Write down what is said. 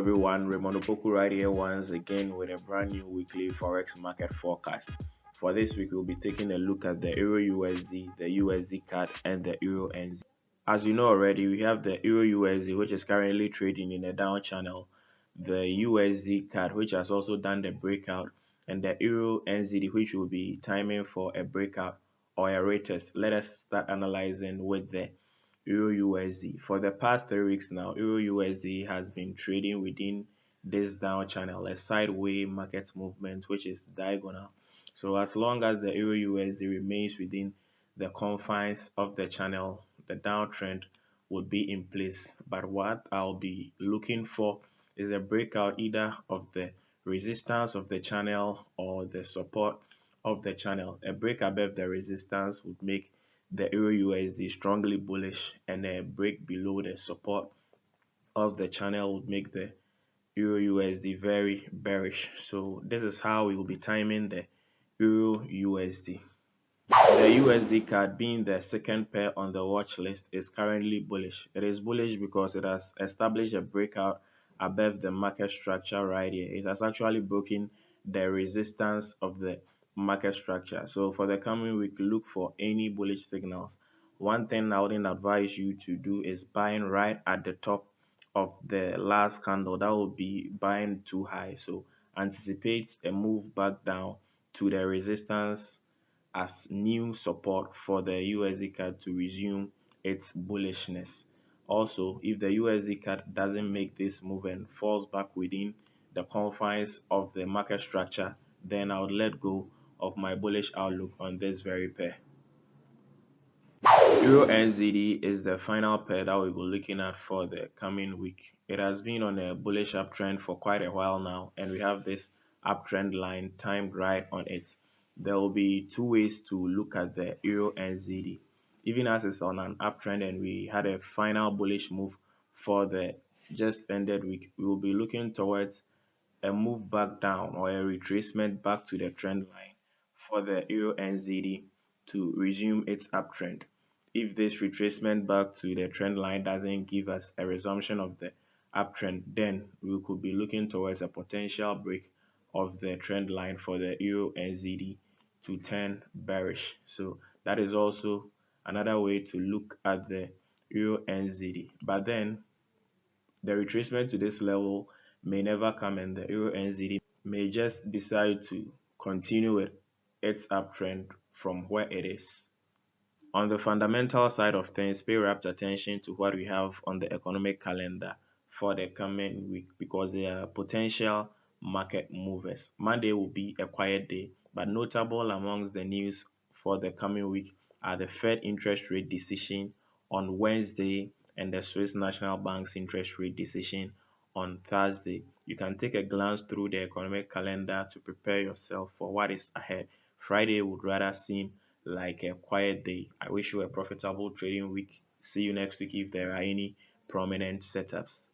everyone, Raymond Opoku right here once again with a brand new weekly Forex market forecast. For this week, we'll be taking a look at the EURUSD, the USDCAD, and the EURNZD. As you know already, we have the EURUSD, which is currently trading in a down channel, the USDCAD, which has also done the breakout, and the EURNZD, which will be timing for a breakout or a retest. Let us start analyzing with the EURUSD. For the past 3 weeks now, EURUSD has been trading within this down channel, a sideways market movement which is diagonal. So as long as the EURUSD remains within the confines of the channel, the downtrend would be in place. But what I'll be looking for is a breakout either of the resistance of the channel or the support of the channel. A break above the resistance would make the EURUSD strongly bullish, and a break below the support of the channel would make the EURUSD very bearish. So this is how we will be timing the EURUSD. The USDCAD, being the second pair on the watch list, is currently bullish. It is bullish because it has established a breakout above the market structure right here. It has actually broken the resistance of the market structure. So for the coming week, look for any bullish signals. One thing I wouldn't advise you to do is buying right at the top of the last candle. That will be buying too high. So anticipate a move back down to the resistance as new support for the USDCAD to resume its bullishness. Also, if the USDCAD doesn't make this move and falls back within the confines of the market structure, then I would let go of my bullish outlook on this very pair. EURNZD is the final pair that we'll be looking at for the coming week. It has been on a bullish uptrend for quite a while now, and we have this uptrend line timed right on it. There will be two ways to look at the EURNZD. Even as it's on an uptrend and we had a final bullish move for the just ended week, we will be looking towards a move back down or a retracement back to the trend line for the EURNZD to resume its uptrend. If this retracement back to the trend line doesn't give us a resumption of the uptrend, then we could be looking towards a potential break of the trend line for the EURNZD to turn bearish. So that is also another way to look at the EURNZD. But then the retracement to this level may never come, and the EURNZD may just decide to continue with its uptrend from where it is. On the fundamental side of things, pay rapt attention to what we have on the economic calendar for the coming week, because there are potential market movers. Monday will be a quiet day, but notable amongst the news for the coming week are the Fed interest rate decision on Wednesday and the Swiss National Bank's interest rate decision on Thursday. You can take a glance through the economic calendar to prepare yourself for what is ahead. Friday would rather seem like a quiet day. I wish you a profitable trading week. See you next week if there are any prominent setups.